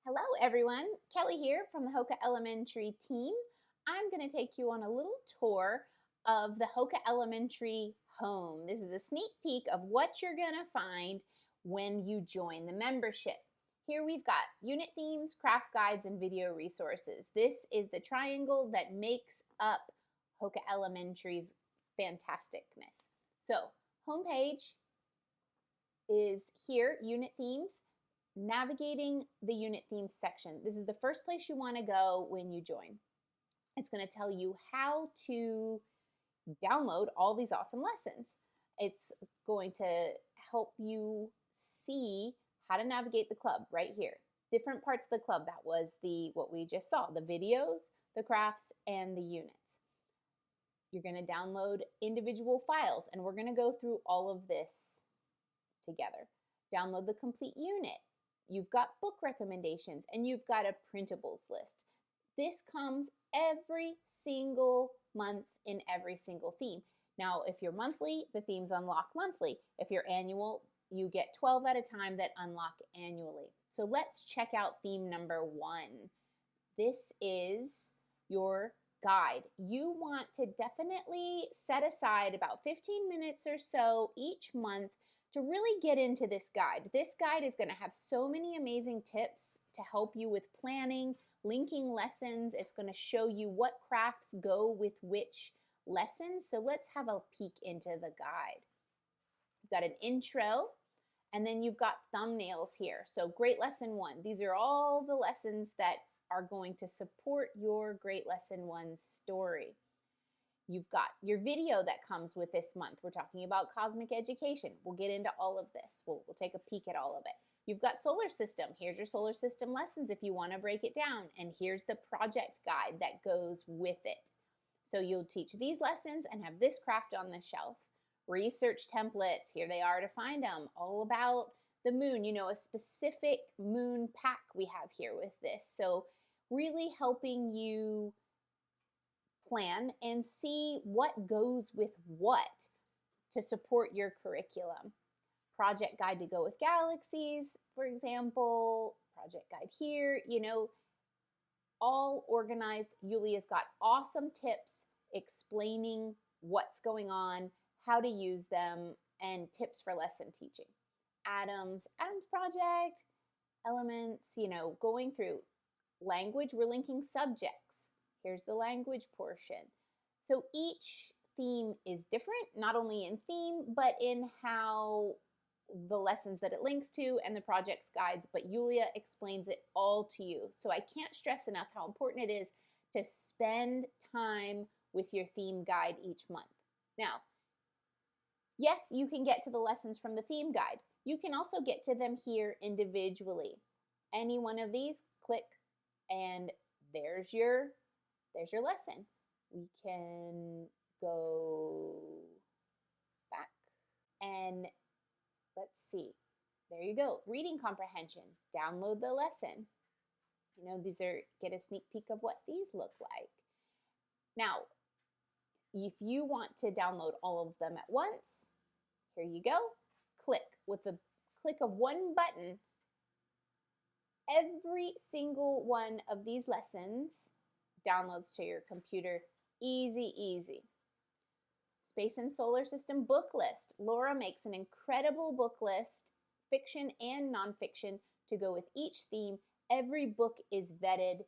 Hello everyone, Kelly here from the HOKA Elementary team. I'm going to take you on a little tour of the HOKA Elementary home. This is a sneak peek of what you're going to find when you join the membership. Here we've got unit themes, craft guides, and video resources. This is the triangle that makes up HOKA Elementary's fantasticness. So, homepage is here, unit themes. Navigating the unit themes section. This is the first place you want to go when you join. It's going to tell you how to download all these awesome lessons. It's going to help you see how to navigate the club right here. Different parts of the club. That was what we just saw, the videos, the crafts, and the units. You're going to download individual files, and we're going to go through all of this together. Download the complete unit. You've got book recommendations, and you've got a printables list. This comes every single month in every single theme. Now, if you're monthly, the themes unlock monthly. If you're annual, you get 12 at a time that unlock annually. So let's check out theme number 1. This is your guide. You want to definitely set aside about 15 minutes or so each month to really get into this guide. This guide is going to have so many amazing tips to help you with planning, linking lessons. It's going to show you what crafts go with which lessons. So let's have a peek into the guide. You've got an intro, and then you've got thumbnails here. So Great Lesson 1. These are all the lessons that are going to support your Great Lesson 1 story. You've got your video that comes with this month. We're talking about cosmic education. We'll get into all of this. We'll take a peek at all of it. You've got solar system. Here's your solar system lessons if you want to break it down. And here's the project guide that goes with it. So you'll teach these lessons and have this craft on the shelf. Research templates. Here they are to find them. All about the moon. A specific moon pack we have here with this. So really helping you plan and see what goes with what to support your curriculum. Project guide to go with galaxies, for example, project guide here, all organized. Yulia's got awesome tips explaining what's going on, how to use them, and tips for lesson teaching. Atoms project, elements, going through language, we're linking subjects. Here's the language portion. So each theme is different, not only in theme, but in how the lessons that it links to and the project's guides, but Yulia explains it all to you. So I can't stress enough how important it is to spend time with your theme guide each month. Now, yes, you can get to the lessons from the theme guide. You can also get to them here individually. Any one of these, click, and there's your lesson. We can go back and let's see. There you go. Reading comprehension. Download the lesson. Get a sneak peek of what these look like. Now, if you want to download all of them at once, here you go. Click. With the click of one button, every single one of these lessons downloads to your computer. Easy, easy. Space and Solar System book list. Laura makes an incredible book list, fiction and nonfiction, to go with each theme. Every book is vetted.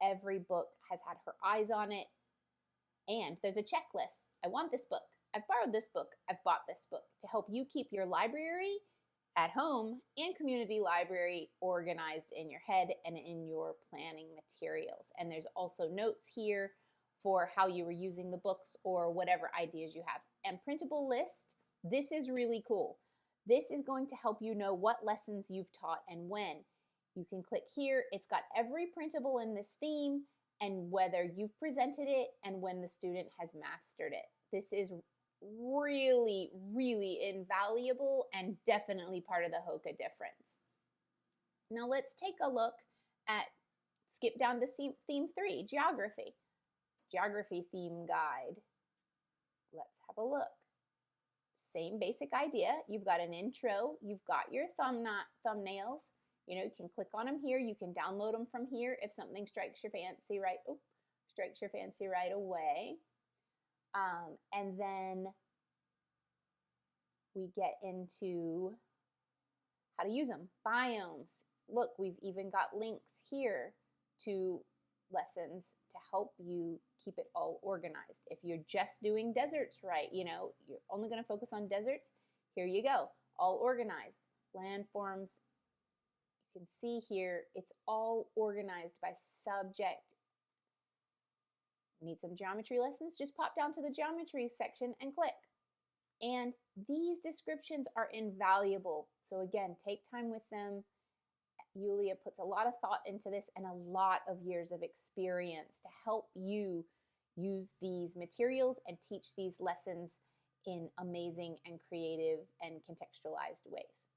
Every book has had her eyes on it. And there's a checklist. I want this book. I've borrowed this book. I've bought this book, to help you keep your library at home and community library organized in your head and in your planning materials. And there's also notes here for how you were using the books or whatever ideas you have. And printable list, this is really cool. This is going to help you know what lessons you've taught and when. You can click here. It's got every printable in this theme and whether you've presented it and when the student has mastered it. This is really, really invaluable and definitely part of the HOKA difference. Now let's take a look at, skip down to theme 3, geography. Geography theme guide. Let's have a look. Same basic idea. You've got an intro, you've got your thumbnails, You know, you can click on them here. You can download them from here if something strikes your fancy right away. And then we get into how to use them. Biomes. Look, we've even got links here to lessons to help you keep it all organized. If you're just doing deserts right, you know, you're only going to focus on deserts, here you go, all organized. Landforms, you can see here, it's all organized by subject. Need some geometry lessons? Just pop down to the geometry section and click. And these descriptions are invaluable. So again, take time with them. Yulia puts a lot of thought into this and a lot of years of experience to help you use these materials and teach these lessons in amazing and creative and contextualized ways.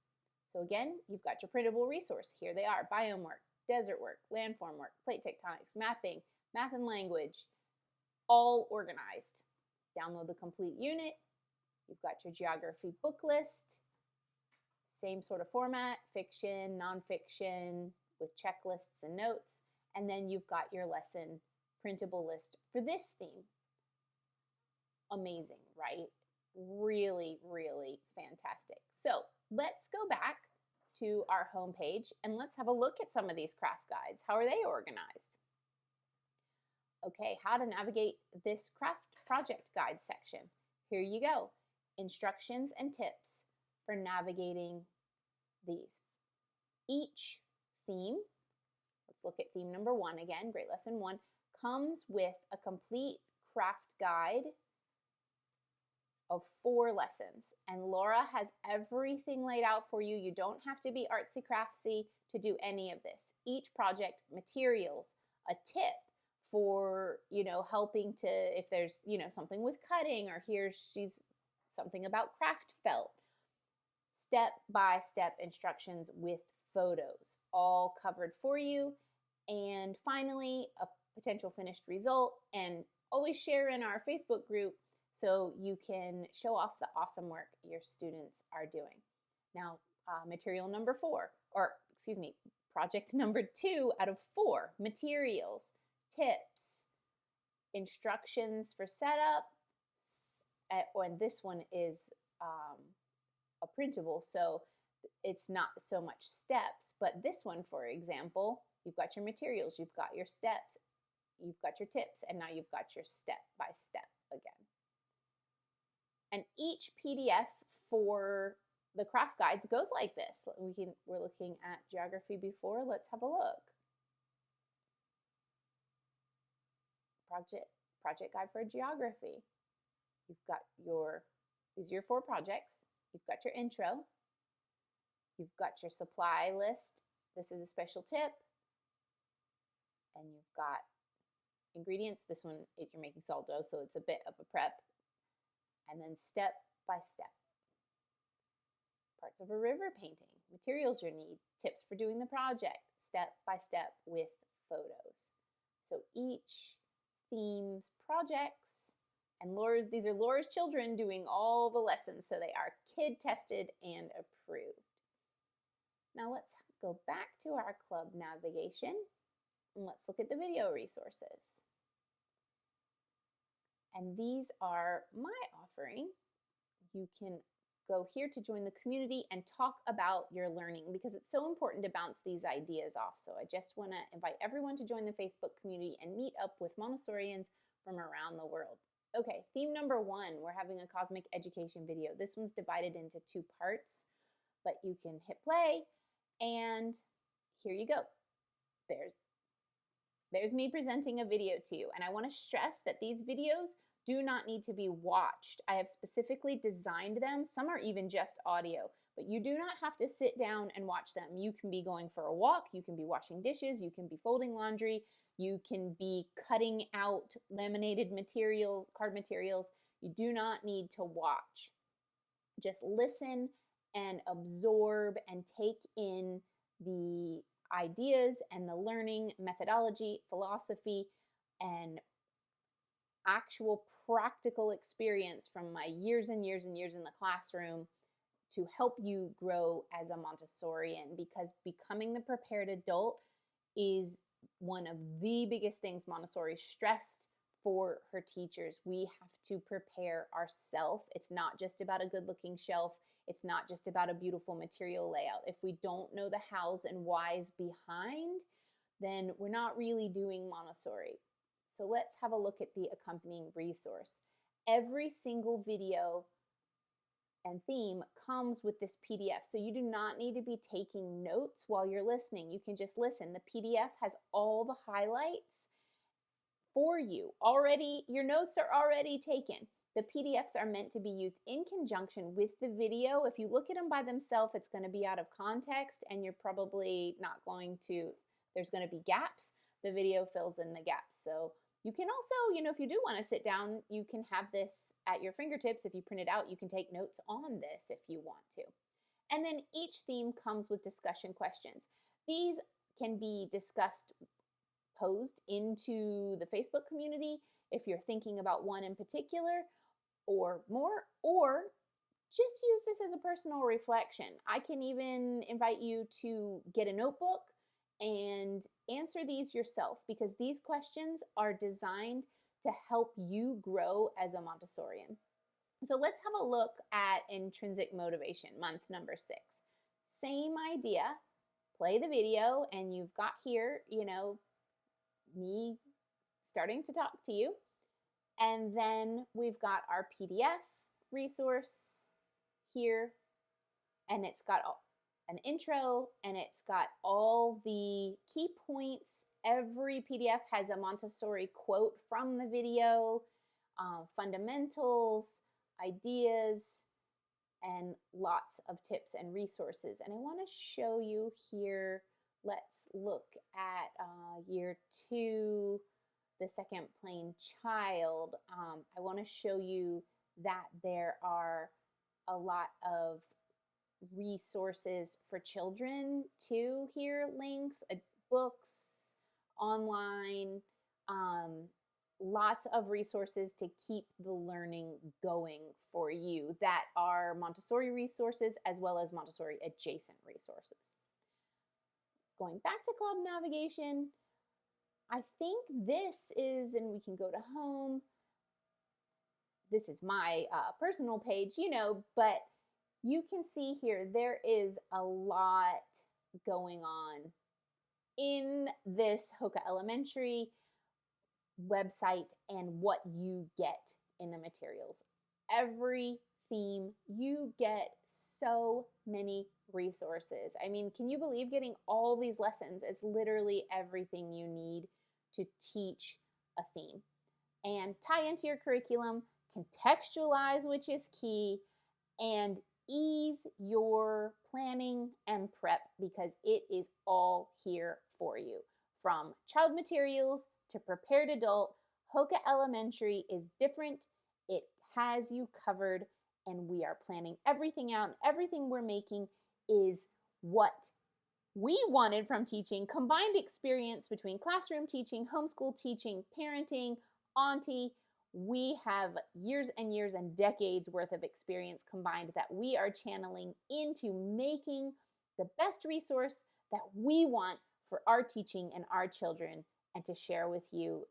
So again, you've got your printable resource. Here they are: biome work, desert work, landform work, plate tectonics, mapping, math and language, all organized. Download the complete unit. You've got your geography book list, same sort of format, fiction, nonfiction, with checklists and notes. And then you've got your lesson printable list for this theme. Amazing, right? Really, really fantastic. So let's go back to our homepage and let's have a look at some of these craft guides. How are they organized? Okay, how to navigate this craft project guide section. Here you go. Instructions and tips for navigating these. Each theme, let's look at theme number 1 again, Great Lesson 1, comes with a complete craft guide of 4 lessons. And Laura has everything laid out for you. You don't have to be artsy craftsy to do any of this. Each project, materials, a tip for, you know, helping to, if there's, you know, something with cutting, or she's something about craft felt. Step-by-step instructions with photos, all covered for you. And finally, a potential finished result, and always share in our Facebook group so you can show off the awesome work your students are doing. Now, material number 4, or excuse me, project number 2 out of 4, materials, tips, instructions for setup, and this one is a printable, so it's not so much steps, but this one, for example, you've got your materials, you've got your steps, you've got your tips, and now you've got your step-by-step again. And each PDF for the craft guides goes like this. We're looking at geography before. Let's have a look. Project guide for geography. You've got these are your 4 projects. You've got your intro. You've got your supply list. This is a special tip. And you've got ingredients. This one, you're making salt dough, so it's a bit of a prep. And then step by step. Parts of a river painting, materials you need, tips for doing the project, step by step with photos. So each theme's projects, and these are Laura's children doing all the lessons, so they are kid tested and approved. Now let's go back to our club navigation and let's look at the video resources. And these are my offering. You can go here to join the community and talk about your learning, because it's so important to bounce these ideas off. So I just want to invite everyone to join the Facebook community and meet up with Montessorians from around the world. Okay, theme number 1, we're having a cosmic education video. This one's divided into 2 parts, but you can hit play and here you go. There's me presenting a video to you, and I want to stress that these videos do not need to be watched. I have specifically designed them. Some are even just audio, but you do not have to sit down and watch them. You can be going for a walk, you can be washing dishes, you can be folding laundry, you can be cutting out laminated materials, card materials. You do not need to watch. Just listen and absorb and take in the ideas and the learning methodology, philosophy, and actual practical experience from my years and years and years in the classroom to help you grow as a Montessorian, because becoming the prepared adult is one of the biggest things Montessori stressed for her teachers. We have to prepare ourselves. It's not just about a good looking shelf. It's not just about a beautiful material layout. If we don't know the hows and whys behind, then we're not really doing Montessori. So let's have a look at the accompanying resource. Every single video and theme comes with this PDF. So you do not need to be taking notes while you're listening. You can just listen. The PDF has all the highlights for you already. Your notes are already taken. The PDFs are meant to be used in conjunction with the video. If you look at them by themselves, it's going to be out of context and you're probably not going to, there's going to be gaps. The video fills in the gaps. So you can also, if you do want to sit down, you can have this at your fingertips. If you print it out, you can take notes on this if you want to. And then each theme comes with discussion questions. These can be discussed, posed into the Facebook community if you're thinking about one in particular or more, or just use this as a personal reflection. I can even invite you to get a notebook and answer these yourself, because these questions are designed to help you grow as a Montessorian. So let's have a look at intrinsic motivation, month number 6. Same idea, play the video, and you've got here, me starting to talk to you. And then we've got our PDF resource here, and it's got an intro, and it's got all the key points. Every PDF has a Montessori quote from the video, fundamentals, ideas, and lots of tips and resources. And I want to show you here, let's look at year 2, the second plain child. I want to show you that there are a lot of resources for children too here, links, books, online, lots of resources to keep the learning going for you that are Montessori resources as well as Montessori adjacent resources. Going back to club navigation, I think this is, and we can go to home. This is my personal page, but you can see here there is a lot going on in this HOKA Elementary website and what you get in the materials. Every theme, you get so many resources. I mean, can you believe getting all these lessons? It's literally everything you need to teach a theme and tie into your curriculum, contextualize, which is key, and ease your planning and prep, because it is all here for you. From child materials to prepared adult, HOKA Elementary is different. It has you covered, and we are planning everything out. Everything we're making is what we wanted from teaching, combined experience between classroom teaching, homeschool teaching, parenting, auntie. We have years and years and decades worth of experience combined that we are channeling into making the best resource that we want for our teaching and our children, and to share with you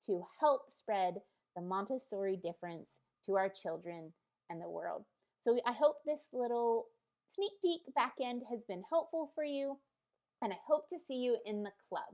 to help spread the Montessori difference to our children and the world. So I hope this little sneak peek back end has been helpful for you, and I hope to see you in the club.